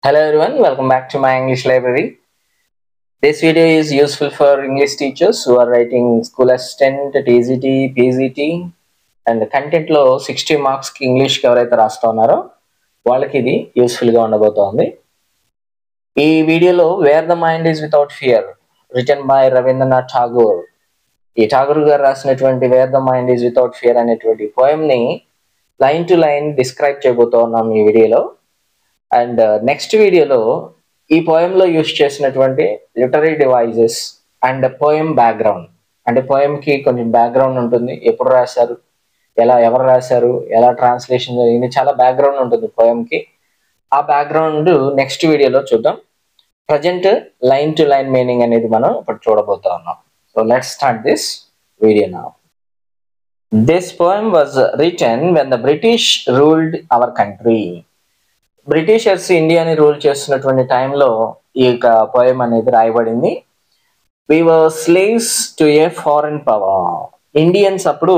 Hello everyone, welcome back to my English library. This video is useful for English teachers who are writing school assistant, TZT, PZT and content లో 60 marks కి English కి ఎవరైతే రాస్తా ఉన్నారో వాళ్ళకి ఇది useful గా ఉండబోతోంది. ఈ వీడియోలో where the mind is without fear written by Rabindranath Tagore. ఈ ఠాగూర్ గారు రాసినటువంటి where the mind is without fear అనేటువంటి పోయం ని లైన్ టు లైన్ డిస్క్రైబ్ చేయబోతా ఉన్నాం ఈ వీడియోలో. అండ్ నెక్స్ట్ వీడియోలో ఈ పోయంలో యూస్ చేసినటువంటి literary devices and poem background, అంటే పోయంకి కొంచెం బ్యాక్గ్రౌండ్ ఉంటుంది, ఎప్పుడు రాశారు, ఎవరు రాశారు, ఎలా ట్రాన్స్లేషన్ జరిగింది, చాలా బ్యాక్గ్రౌండ్ ఉంటుంది పోయంకి. ఆ బ్యాక్గ్రౌండ్ నెక్స్ట్ వీడియోలో చూద్దాం. Present line to line meaning అనేది మనం ఇప్పుడు చూడబోతా ఉన్నాం. So let's start this video now. This poem was written when the British ruled our country. Britishers ఇండియాని రూల్ చేస్తున్నటువంటి టైంలో ఈ యొక్క పోయం అనేది రాయబడింది. We were slaves to a foreign power. Indians అప్పుడు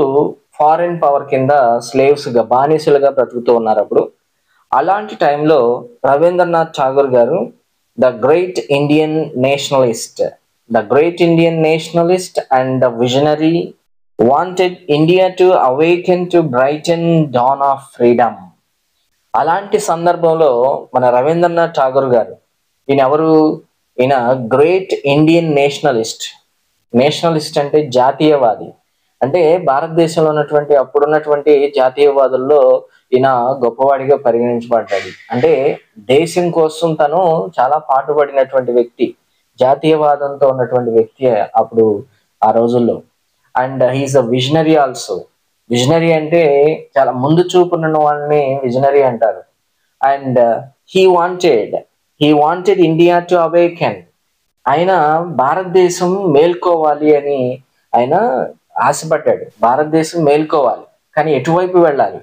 ఫారెన్ పవర్ కింద స్లేవ్స్గా, బానిసలుగా బ్రతుకుతూ ఉన్నారు అప్పుడు. అలాంటి టైంలో రవీంద్రనాథ్ ఠాగూర్ గారు the great Indian nationalist and the visionary wanted India to awaken to brighten dawn of freedom. అలాంటి సందర్భంలో మన రవీంద్రనాథ్ ఠాగూర్ గారు, ఈయన గ్రేట్ ఇండియన్ నేషనలిస్ట్ అంటే జాతీయవాది. అంటే భారతదేశంలో ఉన్నటువంటి అప్పుడున్నటువంటి జాతీయవాదుల్లో ఈయన గొప్పవాడిగా పరిగణించబడ్డాడు. అంటే దేశం కోసం తను చాలా పాటుపడినటువంటి వ్యక్తి, జాతీయవాదంతో ఉన్నటువంటి వ్యక్తి అప్పుడు ఆ రోజుల్లో. And he is a visionary also. Visionary అంటే చాలా ముందు చూపున్న వాళ్ళని విజనరీ అంటారు. And he wanted India to awaken. ఆయన భారతదేశం మేల్కోవాలి అని ఆయన ఆశపడ్డాడు. భారతదేశం మేల్కోవాలి, కానీ ఎటువైపు వెళ్ళాలి?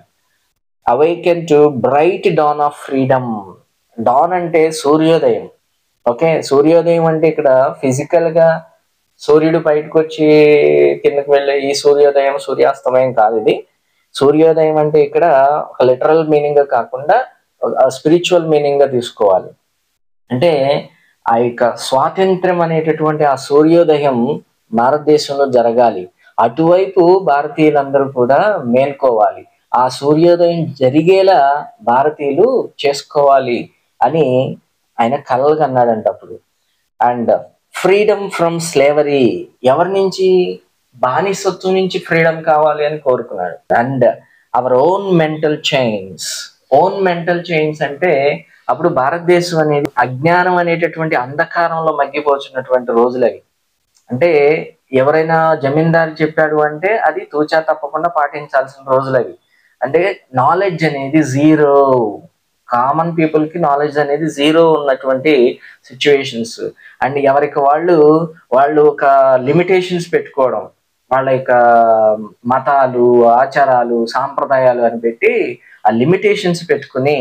Awaken to bright dawn of freedom. Dawn అంటే సూర్యోదయం. ఓకే, సూర్యోదయం అంటే ఇక్కడ ఫిజికల్ గా సూర్యుడు బయటకు వచ్చి కిందకి వెళ్ళే ఈ సూర్యోదయం, సూర్యాస్తమయం కాదు. ఇది సూర్యోదయం అంటే ఇక్కడ ఒక లిటరల్ మీనింగ్ గా కాకుండా స్పిరిచువల్ మీనింగ్ గా తీసుకోవాలి. అంటే ఆ యొక్క స్వాతంత్ర్యం అనేటటువంటి ఆ సూర్యోదయం భారతదేశంలో జరగాలి, అటువైపు భారతీయులందరూ కూడా మేల్కోవాలి, ఆ సూర్యోదయం జరిగేలా భారతీయులు చేసుకోవాలి అని ఆయన కలలుగా అన్నాడంట అప్పుడు. అండ్ ఫ్రీడమ్ ఫ్రమ్ స్లేవరీ, ఎవరి నుంచి? బానిసత్వం నుంచి ఫ్రీడమ్ కావాలి అని కోరుకున్నాడు. And our own mental chains అంటే అప్పుడు భారతదేశం అనేది అజ్ఞానం అనేటటువంటి అంధకారంలో మగ్గిపోతున్నటువంటి రోజులు అవి. అంటే ఎవరైనా జమీందారు చెప్పాడు అంటే అది తూచా తప్పకుండా పాటించాల్సిన రోజులు అవి. అంటే నాలెడ్జ్ అనేది జీరో, కామన్ పీపుల్ కి నాలెడ్జ్ అనేది జీరో ఉన్నటువంటి సిచ్యువేషన్స్. అండ్ ఎవరికి వాళ్ళు ఒక లిమిటేషన్స్ పెట్టుకోవడం, వాళ్ళ యొక్క మతాలు, ఆచారాలు, సాంప్రదాయాలు అని పెట్టి ఆ లిమిటేషన్స్ పెట్టుకుని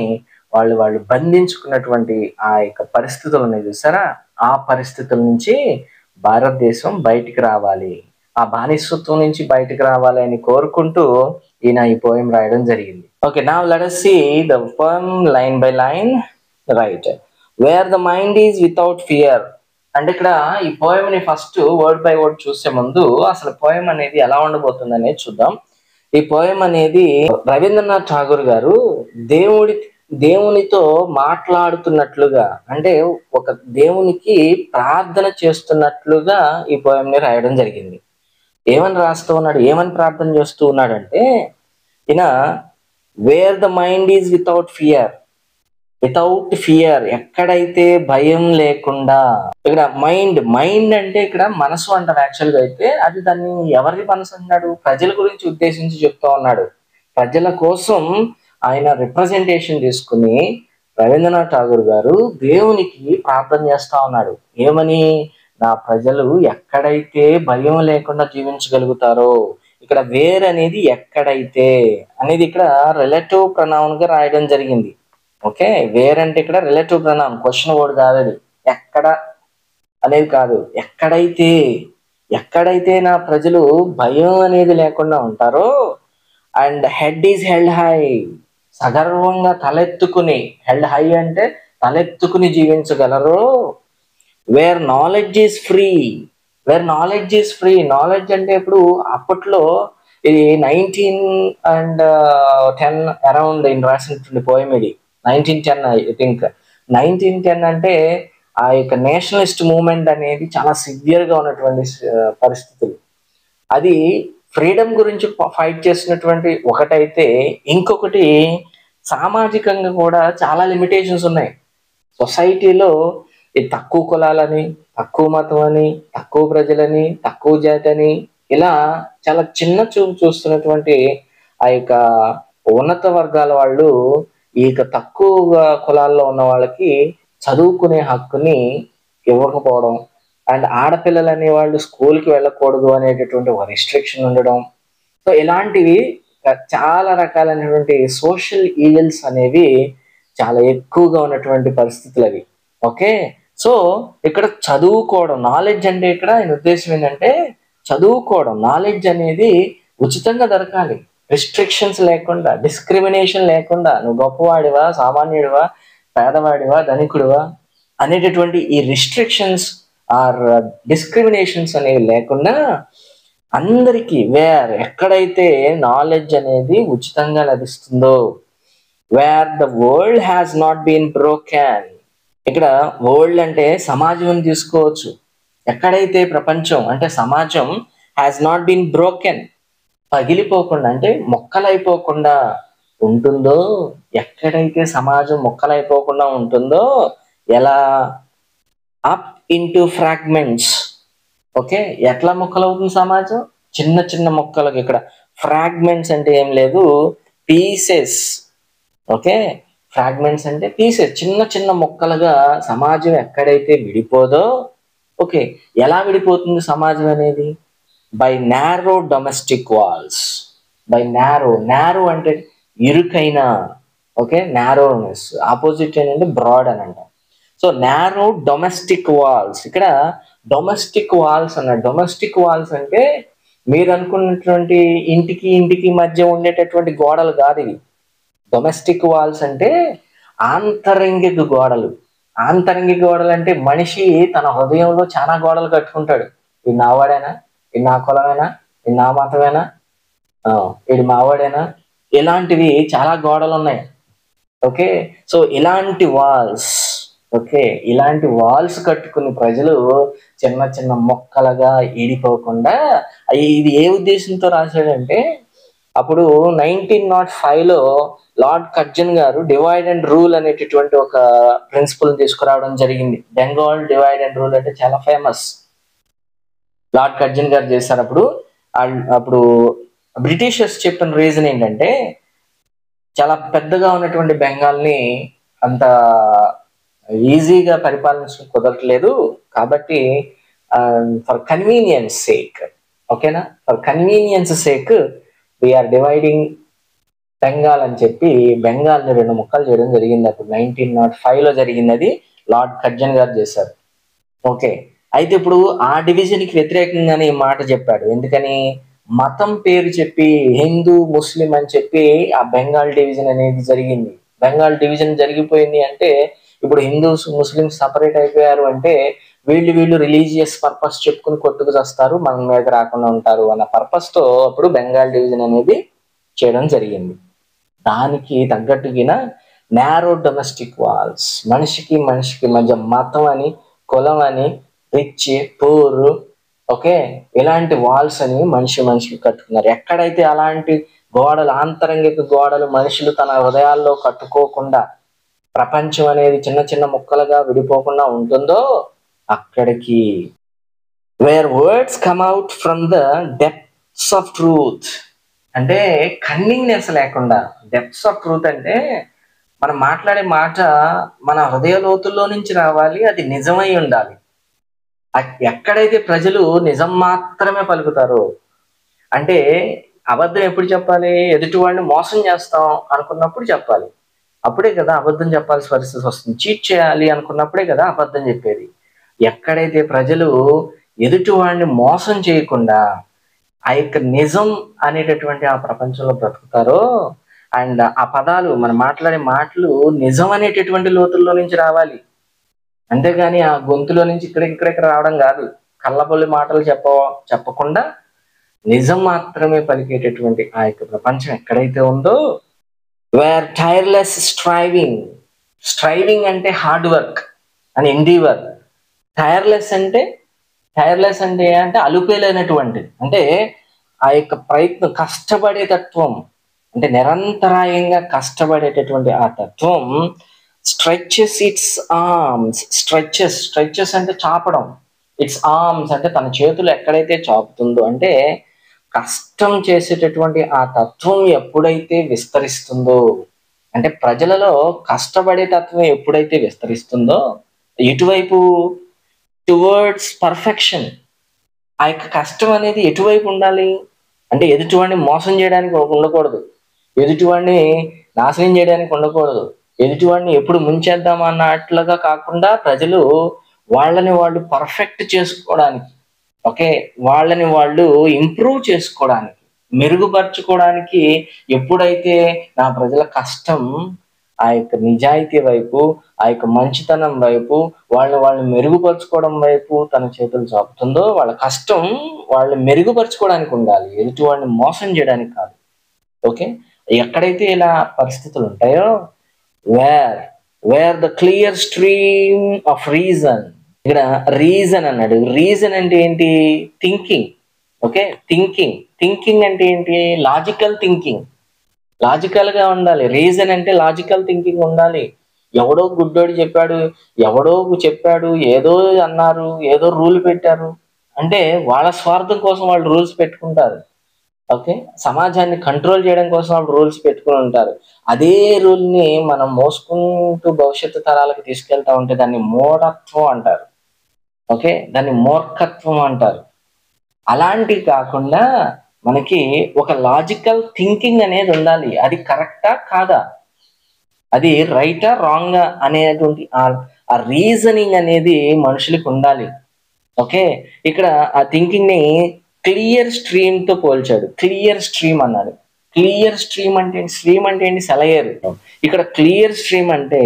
వాళ్ళు బంధించుకున్నటువంటి ఆ యొక్క పరిస్థితులు ఉన్నాయి చూసారా, ఆ పరిస్థితుల నుంచి భారతదేశం బయటికి రావాలి, ఆ బానిసత్వం నుంచి బయటికి రావాలి అని కోరుకుంటూ ఈయన ఈ పోయం రాయడం జరిగింది. Okay, now let us see the poem line by line. Right. Where the mind is without fear. అంటే ఇక్కడ ఈ పోయం ని ఫస్ట్ వర్డ్ బై వర్డ్ చూసే ముందు అసలు పోయం అనేది ఎలా ఉండబోతుంది అనేది చూద్దాం. ఈ పోయం అనేది రవీంద్రనాథ్ ఠాగూర్ గారు దేవునితో మాట్లాడుతున్నట్లుగా, అంటే ఒక దేవునికి ప్రార్థన చేస్తున్నట్లుగా ఈ పోయం ని రాయడం జరిగింది. ఏమని రాస్తూ ఉన్నాడు, ఏమని ప్రార్థన చేస్తూ ఉన్నాడంటే, ఈయన wear the mind is without fear, ఎక్కడైతే భయం లేకుండా. ఇక్కడ మైండ్ అంటే ఇక్కడ మనసు అంటారు యాక్చువల్గా. అయితే అది దాన్ని ఎవరి మనసు అన్నాడు? ప్రజల గురించి ఉద్దేశించి చెప్తా ఉన్నాడు. ప్రజల కోసం ఆయన రిప్రజెంటేషన్ తీసుకుని రవీంద్రనాథ్ ఠాగూర్ గారు దేవునికి ప్రార్థన చేస్తా ఉన్నాడు. ఏమని? నా ప్రజలు ఎక్కడైతే భయం లేకుండా జీవించగలుగుతారో. ఇక్కడ వేర్ అనేది ఎక్కడైతే అనేది ఇక్కడ రిలేటివ్ ప్రొనౌన్ గా రాయడం జరిగింది. ఓకే, వేర్ అంటే ఇక్కడ రిలేటివ్ ప్రొనౌన్, క్వశ్చన్ వర్డ్ కాదు అది. ఎక్కడ అనేది కాదు, ఎక్కడైతే నా ప్రజలు భయం అనేది లేకుండా ఉంటారో. And head is held high, సగర్వంగా తలెత్తుకుని, హెల్డ్ హై అంటే తలెత్తుకుని జీవించగలరు. Where knowledge is free, where knowledge is free. Knowledge అంటే ఇప్పుడు అప్పట్లో ఇది 1910 అరౌండ్ ఇన్ రాసినటువంటి పోయం ఇది 1910 ఐ థింక్. 1910 అంటే ఆ యొక్క నేషనలిస్ట్ మూవ్మెంట్ అనేది చాలా సివియర్ గా ఉన్నటువంటి పరిస్థితులు. అది ఫ్రీడమ్ గురించి ఫైట్ చేసినటువంటి ఒకటైతే, ఇంకొకటి సామాజికంగా కూడా చాలా లిమిటేషన్స్ ఉన్నాయి. సొసైటీలో ఈ తక్కువ కులాలని, తక్కువ మతం అని, తక్కువ ప్రజలని, తక్కువ జాతి అని ఇలా చాలా చిన్న చూపు చూస్తున్నటువంటి ఆ యొక్క ఉన్నత వర్గాల వాళ్ళు ఈ యొక్క తక్కువ కులాల్లో ఉన్న వాళ్ళకి చదువుకునే హక్కుని ఇవ్వకపోవడం, అండ్ ఆడపిల్లలు అనే వాళ్ళు స్కూల్కి వెళ్ళకూడదు అనేటటువంటి ఒక రిస్ట్రిక్షన్ ఉండడం. సో ఇలాంటివి చాలా రకాలైనటువంటి సోషల్ ఈవిల్స్ అనేవి చాలా ఎక్కువగా ఉన్నటువంటి పరిస్థితులు అవి. ఓకే, సో ఇక్కడ చదువుకోవడం, నాలెడ్జ్ అంటే ఇక్కడ ఆయన ఉద్దేశం ఏంటంటే చదువుకోవడం, నాలెడ్జ్ అనేది ఉచితంగా దొరకాలి, రిస్ట్రిక్షన్స్ లేకుండా, డిస్క్రిమినేషన్ లేకుండా, నువ్వు గొప్పవాడివా, సామాన్యుడివా, పేదవాడివా, ధనికుడివా అనేటటువంటి ఈ రిస్ట్రిక్షన్స్ ఆర్ డిస్క్రిమినేషన్స్ అనేవి లేకుండా అందరికీ వేర్ ఎక్కడైతే నాలెడ్జ్ అనేది ఉచితంగా లభిస్తుందో, where the world has not been broken. ఇక్కడ వరల్డ్ అంటే సమాజం తీసుకోవచ్చు. ఎక్కడైతే ప్రపంచం అంటే సమాజం హ్యాస్ నాట్ బీన్ బ్రోకెన్, పగిలిపోకుండా అంటే మొక్కలైపోకుండా ఉంటుందో, ఎక్కడైతే సమాజం మొక్కలైపోకుండా ఉంటుందో, ఎలా అప్ ఇంటూ ఫ్రాగ్మెంట్స్. ఓకే, ఎట్లా మొక్కలవుతుంది సమాజం? చిన్న చిన్న మొక్కలకు. ఇక్కడ ఫ్రాగ్మెంట్స్ అంటే ఏం లేదు, పీసెస్. ఓకే, ఫ్రాగ్మెంట్స్ అంటే పీసెస్, చిన్న చిన్న మొక్కలుగా సమాజం ఎక్కడైతే విడిపోదో. ఓకే, ఎలా విడిపోతుంది సమాజం అనేది? By narrow domestic walls. By narrow అంటే ఇరుకైన. ఓకే, నారోనెస్ ఆపోజిట్ ఏంటంటే బ్రాడ్ అని అంటాం. So narrow domestic walls. ఇక్కడ డొమెస్టిక్ వాల్స్ అన్నాడు. డొమెస్టిక్ వాల్స్ అంటే మీరు అనుకున్నటువంటి ఇంటికి ఇంటికి మధ్య ఉండేటటువంటి గోడలు కాదు ఇవి. డొమెస్టిక్ వాల్స్ అంటే ఆంతరంగిక గోడలు. ఆంతరంగిక గోడలు అంటే మనిషి తన హృదయంలో చాలా గోడలు కట్టుకుంటాడు. ఇది నావాడేనా, ఇది నా కులమేనా, ఇది నా మతమేనా, ఇది మావాడేనా, ఇలాంటివి చాలా గోడలు ఉన్నాయి. ఓకే, సో ఇలాంటి వాల్స్. ఓకే, ఇలాంటి వాల్స్ కట్టుకుని ప్రజలు చిన్న చిన్న మొక్కలుగా ఈడిపోకుండా. ఇది ఏ ఉద్దేశంతో రాశాడంటే, అప్పుడు 1905లో లార్డ్ కర్జన్ గారు డివైడ్ అండ్ రూల్ అనేటటువంటి ఒక ప్రిన్సిపల్ తీసుకురావడం జరిగింది. బెంగాల్ డివైడ్ అండ్ రూల్ అంటే చాలా ఫేమస్. లార్డ్ కర్జన్ గారు చేశారు. అప్పుడు బ్రిటిషర్స్ చెప్పిన రీజన్ ఏంటంటే, చాలా పెద్దగా ఉన్నటువంటి బెంగాల్ని అంత ఈజీగా పరిపాలించడం కుదరట్లేదు కాబట్టి ఫర్ కన్వీనియన్స్ సేక్, ఓకేనా, for convenience sake we are dividing Bengal అని చెప్పి బెంగాల్ని 2 ముక్కలు చేయడం జరిగింది. అప్పుడు 1905లో జరిగింది. అది లార్డ్ కర్జన్ గారు చేశారు. ఓకే, అయితే ఇప్పుడు ఆ డివిజన్కి వ్యతిరేకంగానే ఈ మాట చెప్పాడు. ఎందుకని? మతం పేరు చెప్పి హిందూ ముస్లిం అని చెప్పి ఆ బెంగాల్ డివిజన్ అనేది జరిగింది. బెంగాల్ డివిజన్ జరిగిపోయింది అంటే ఇప్పుడు హిందూస్ ముస్లిమ్స్ సపరేట్ అయిపోయారు అంటే వీళ్ళు రిలీజియస్ పర్పస్ చెప్పుకుని కొట్టుకు చేస్తారు, మన మీద రాకుండా ఉంటారు అన్న పర్పస్ తో అప్పుడు బెంగాల్ డివిజన్ అనేది చేయడం జరిగింది. దానికి తగ్గట్టుగా నారో డొమెస్టిక్ వాల్స్, మనిషికి మధ్య మతం అని, కులం అని, రిచ్ పూర్, ఓకే, ఇలాంటి వాల్స్ అని మనిషికి కట్టుకున్నారు. ఎక్కడైతే అలాంటి గోడలు, ఆంతరంగిక గోడలు మనుషులు తన హృదయాల్లో కట్టుకోకుండా ప్రపంచం అనేది చిన్న చిన్న ముక్కలుగా విడిపోకుండా ఉంటుందో అక్కడికి where words come out from the depths of truth. అంటే కన్నింగ్నెస్ లేకుండా, డెప్త్స్ ఆఫ్ ట్రూత్ అంటే మనం మాట్లాడే మాట మన హృదయ లోతుల్లో నుంచి రావాలి, అది నిజమై ఉండాలి. ఎక్కడైతే ప్రజలు నిజం మాత్రమే పలుకుతారో, అంటే అబద్ధం ఎప్పుడు చెప్పాలి? ఎదుటివాడిని మోసం చేస్తాం అనుకున్నప్పుడు చెప్పాలి, అప్పుడే కదా అబద్ధం చెప్పాల్సిన పరిస్థితి వస్తుంది. చీట్ చేయాలి అనుకున్నప్పుడే కదా అబద్ధం చెప్పేది. ఎక్కడైతే ప్రజలు ఎదుటివాడిని మోసం చేయకుండా ఆ యొక్క నిజం అనేటటువంటి ఆ ప్రపంచంలో బ్రతుకుతారో అండ్ ఆ పదాలు మనం మాట్లాడే మాటలు నిజం అనేటటువంటి లోతుల్లో నుంచి రావాలి. అంతేగాని ఆ గొంతులో నుంచి ఇక్కడ రావడం కాదు. కళ్ళబొల్లి మాటలు చెప్పకుండా నిజం మాత్రమే పలికేటటువంటి ఆ యొక్క ప్రపంచం ఎక్కడైతే ఉందో, వేర్ టైర్లెస్ స్ట్రైవింగ్ అంటే హార్డ్ వర్క్ అని ఎండీవర్. టైర్లెస్ అంటే అంటే అలుపేలైనటువంటిది, అంటే ఆ యొక్క ప్రయత్నం, కష్టపడే తత్వం, అంటే నిరంతరాయంగా కష్టపడేటటువంటి ఆ తత్వం. Stretches it's arms. స్ట్రెచెస్ అంటే చాపడం. ఇట్స్ ఆర్మ్స్ అంటే తన చేతులు ఎక్కడైతే చాపుతుందో, అంటే కష్టం చేసేటటువంటి ఆ తత్వం ఎప్పుడైతే విస్తరిస్తుందో, అంటే ప్రజలలో కష్టపడే తత్వం ఎప్పుడైతే విస్తరిస్తుందో, ఎటువైపు? Towards perfection. ఆ యొక్క కష్టం అనేది ఎటువైపు ఉండాలి అంటే ఎదుటివాడిని మోసం చేయడానికి ఉండకూడదు, ఎదుటివాడిని నాశనం చేయడానికి ఉండకూడదు, ఎదుటివాడిని ఎప్పుడు ముంచేద్దాం అన్నట్లుగా కాకుండా ప్రజలు వాళ్ళని వాళ్ళు పర్ఫెక్ట్ చేసుకోవడానికి, ఓకే, వాళ్ళని వాళ్ళు ఇంప్రూవ్ చేసుకోవడానికి, మెరుగుపరచుకోవడానికి ఎప్పుడైతే నా ప్రజల కష్టం ఆ యొక్క నిజాయితీ వైపు, ఆ యొక్క మంచితనం వైపు, వాళ్ళని మెరుగుపరచుకోవడం వైపు తన చేతులు చాపుతుందో, వాళ్ళ కష్టం వాళ్ళు మెరుగుపరచుకోవడానికి ఉండాలి, ఎదుటి వాళ్ళని మోసం చేయడానికి కాదు. ఓకే, ఎక్కడైతే ఇలా పరిస్థితులు ఉంటాయో, where where the clear stream of reason. ఇక్కడ రీజన్ అన్నాడు. రీజన్ అంటే ఏంటి? థింకింగ్. ఓకే, థింకింగ్ అంటే ఏంటి? లాజికల్ గా ఉండాలి. రీజన్ అంటే లాజికల్ థింకింగ్ ఉండాలి. ఎవడో గుడ్డోడు చెప్పాడు, ఏదో అన్నారు, ఏదో రూల్ పెట్టారు అంటే వాళ్ళ స్వార్థం కోసం వాళ్ళు రూల్స్ పెట్టుకుంటారు. ఓకే, సమాజాన్ని కంట్రోల్ చేయడం కోసం వాళ్ళు రూల్స్ పెట్టుకుని ఉంటారు. అదే రూల్ ని మనం మోసుకుంటూ భవిష్యత్తు తరాలకు తీసుకెళ్తా ఉంటే దాన్ని మూఢత్వం అంటారు. ఓకే, దాన్ని మూర్ఖత్వం అంటారు. అలాంటివి కాకుండా మనకి ఒక లాజికల్ థింకింగ్ అనేది ఉండాలి. అది కరెక్టా కాదా, అది రైటా రాంగా అనేటువంటి ఆ రీజనింగ్ అనేది మనుషులకు ఉండాలి. ఓకే, ఇక్కడ ఆ థింకింగ్ ని క్లియర్ స్ట్రీమ్ తో పోల్చాడు. క్లియర్ స్ట్రీమ్ అన్నాడు. క్లియర్ స్ట్రీమ్ అంటే ఏంటి? సెలయేరు. ఇక్కడ క్లియర్ స్ట్రీమ్ అంటే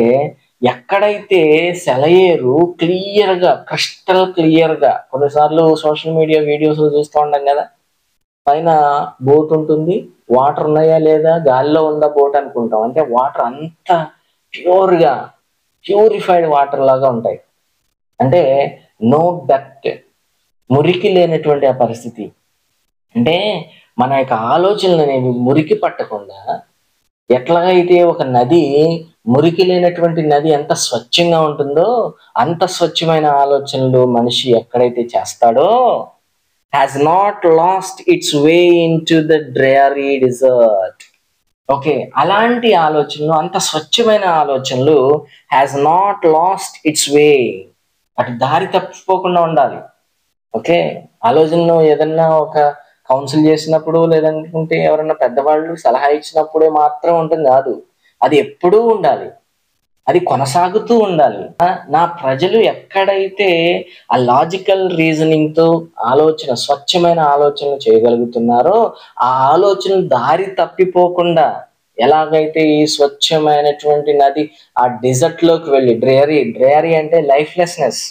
ఎక్కడైతే సెలయేరు క్లియర్ గా, క్రిస్టల్ క్లియర్ గా, కొన్నిసార్లు సోషల్ మీడియా వీడియోస్ చూస్తూ ఉంటాం కదా, పైన బోట్ ఉంటుంది, వాటర్ ఉన్నాయా లేదా, గాలిలో ఉందా బోట్ అనుకుంటాం. అంటే వాటర్ అంత ప్యూరిఫైడ్ వాటర్ లాగా ఉంటాయి. అంటే నో డక్ట్, మురికి లేనటువంటి ఆ పరిస్థితి. అంటే మన యొక్క ఆలోచనలు అనేవి మురికి పట్టకుండా, ఎట్లాగైతే ఒక నది, మురికి లేనటువంటి నది ఎంత స్వచ్ఛంగా ఉంటుందో, అంత స్వచ్ఛమైన ఆలోచనలు మనిషి ఎక్కడైతే చేస్తాడో, has not lost its way into the dreary desert. Okay, అలాంటి ఆలోచనలు, అంత స్వచ్ఛమైన ఆలోచనలు హ్యాస్ నాట్ లాస్ట్ ఇట్స్ వే, అటు దారి తప్పిపోకుండా ఉండాలి. ఓకే, ఆలోచనలు ఏదన్నా ఒక కౌన్సిల్ చేసినప్పుడు, లేదంటే ఎవరన్నా పెద్దవాళ్ళు సలహా ఇచ్చినప్పుడే మాత్రం ఉంటుంది కాదు, అది ఎప్పుడూ ఉండాలి, అది కొనసాగుతూ ఉండాలి. నా ప్రజలు ఎక్కడైతే ఆ లాజికల్ రీజనింగ్ తో స్వచ్ఛమైన ఆలోచనలు చేయగలుగుతున్నారో, ఆ ఆలోచన దారి తప్పిపోకుండా, ఎలాగైతే ఈ స్వచ్ఛమైనటువంటి నది ఆ డెజర్ట్ లోకి వెళ్ళి, డ్రేయరీ అంటే లైఫ్లెస్నెస్,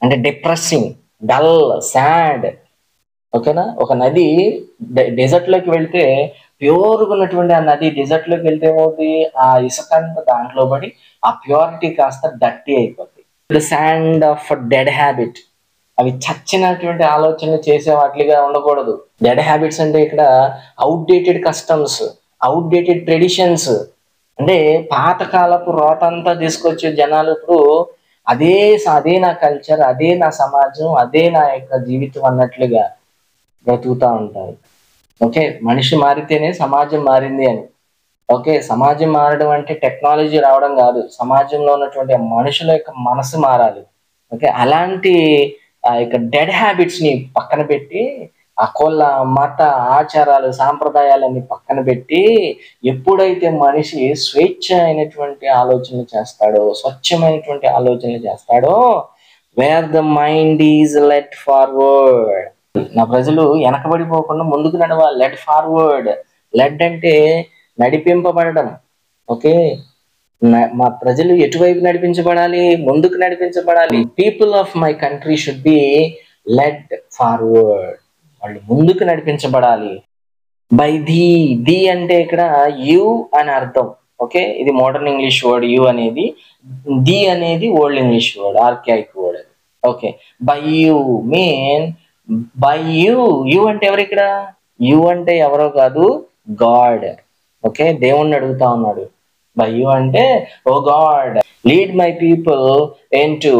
అంటే డిప్రెసింగ్, డల్, సాడ్. ఓకేనా, ఒక నది డెజర్ట్ లోకి వెళ్తే, ప్యూర్గా ఉన్నటువంటి ఆ నది డెజర్ట్ లోకి వెళ్తే ఏమవుతుంది? ఆ ఇసుక అంతా దాంట్లో పడి ఆ ప్యూరిటీ కాస్త డర్టీ అయిపోతుంది. The sand of dead habit. అవి చచ్చినటువంటి ఆలోచనలు చేసే వాటిగా ఉండకూడదు. డెడ్ హ్యాబిట్స్ అంటే ఇక్కడ అవుట్డేటెడ్ కస్టమ్స్, అవుట్డేటెడ్ ట్రెడిషన్స్. అంటే పాతకాలపు రోతంతా తీసుకొచ్చే జనాలు ఇప్పుడు అదే నా కల్చర్, అదే నా సమాజం, అదే నా యొక్క జీవితం అన్నట్లుగా బ్రతుకుతూ ఉంటారు. ఓకే, మనిషి మారితేనే సమాజం మారింది అని. ఓకే, సమాజం మారడం అంటే టెక్నాలజీ రావడం కాదు, సమాజంలో ఉన్నటువంటి మనుషుల యొక్క మనసు మారాలి. ఓకే, అలాంటి ఆ యొక్క డెడ్ హ్యాబిట్స్ ని పక్కన పెట్టి, ఆ కుల మత ఆచారాలు సాంప్రదాయాలన్నీ పక్కన పెట్టి, ఎప్పుడైతే మనిషి స్వేచ్ఛ అయినటువంటి ఆలోచనలు చేస్తాడో, స్వచ్ఛమైనటువంటి ఆలోచనలు చేస్తాడో, wear the mind is let forward. నా ప్రజలు వెనకబడిపోకుండా ముందుకు నడవాలి. Lead forward. లెడ్ అంటే నడిపింపబడడం. ఓకే, మా ప్రజలు ఎటువైపు నడిపించబడాలి? ముందుకు నడిపించబడాలి. People of my country should be led forward. వాళ్ళు ముందుకు నడిపించబడాలి. బై ది అంటే ఇక్కడ యు అని అర్థం. ఓకే, ఇది మోడర్న్ ఇంగ్లీష్ వర్డ్ యు అనేది. ది అనేది ఓల్డ్ ఇంగ్లీష్ వర్డ్, ఆర్కాయిక్ వర్డ్ అది. Okay, by you mean by you. You అంటే ఎవరు ఇక్కడ? యు అంటే ఎవరో కాదు, గాడ్. ఓకే, దేవుణ్ణి అడుగుతా ఉన్నాడు. బై యు అంటే, O God lead my people into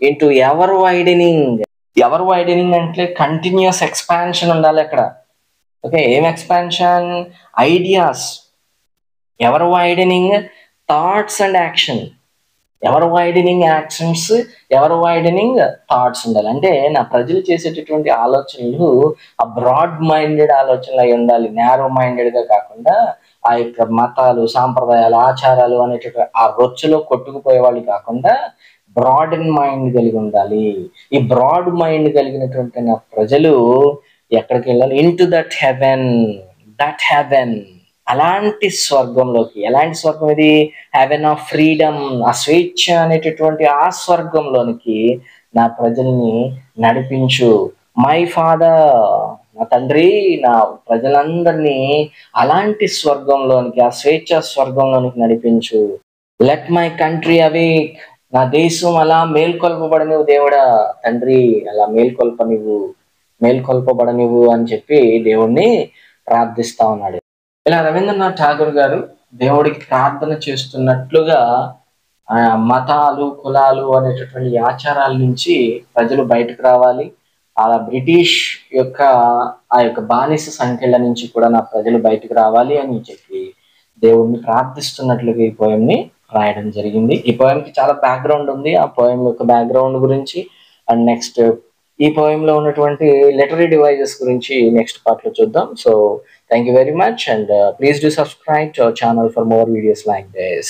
into ever widening. Ever widening అంటే కంటిన్యూస్ ఎక్స్పాన్షన్ ఉండాలి అక్కడ. ఓకే, ఏం expansion? Ideas. Ever widening thoughts and action. Ever widening actions, ever widening thoughts ఉండాలి. అంటే నా ప్రజలు చేసేటటువంటి ఆలోచనలు ఆ బ్రాడ్ మైండెడ్ ఆలోచనలు అయి ఉండాలి. నేరో మైండెడ్ గా కాకుండా ఆ యొక్క మతాలు, సాంప్రదాయాలు, ఆచారాలు అనేటటువంటి ఆ రొచ్చులో కొట్టుకుపోయే వాళ్ళు కాకుండా బ్రాడ్ మైండ్ కలిగి ఉండాలి. ఈ బ్రాడ్ మైండ్ కలిగినటువంటి నా ప్రజలు ఎక్కడికి వెళ్ళాలి? Into that heaven. That heaven, అలాంటి స్వర్గంలోకి. ఎలాంటి స్వర్గం ఇది? హెవెన్ ఆఫ్ ఫ్రీడమ్, ఆ స్వేచ్ఛ అనేటటువంటి ఆ స్వర్గంలోనికి నా ప్రజల్ని నడిపించు. మై ఫాదర్, నా తండ్రి, నా ప్రజలందరినీ అలాంటి స్వర్గంలోనికి, ఆ స్వేచ్ఛ స్వర్గంలోనికి నడిపించు. లెట్ మై కంట్రీ అవేక్, నా దేశం అలా మేల్కొల్పబడనివ్వు దేవుడా. తండ్రి అలా మేల్కొల్పబడనివ్వు అని చెప్పి దేవుణ్ణి ప్రార్థిస్తా ఉన్నాడు. ఇలా రవీంద్రనాథ్ ఠాగూర్ గారు దేవుడికి ప్రార్థన చేస్తున్నట్లుగా మతాలు, కులాలు అనేటటువంటి ఆచారాల నుంచి ప్రజలు బయటకు రావాలి. అలా బ్రిటిష్ యొక్క ఆ యొక్క బానిస సంఖ్యల నుంచి కూడా నా ప్రజలు బయటకు రావాలి అని చెప్పి దేవుడిని ప్రార్థిస్తున్నట్లుగా ఈ పోయంని రాయడం జరిగింది. ఈ పోయంకి చాలా బ్యాక్గ్రౌండ్ ఉంది. ఆ పోయం యొక్క బ్యాక్గ్రౌండ్ గురించి అండ్ నెక్స్ట్ ఈ పోయంలో ఉన్నటువంటి లిటరీ డివైజెస్ గురించి నెక్స్ట్ పార్ట్ లో చూద్దాం. So thank you very much and please do subscribe to our channel for more videos like this.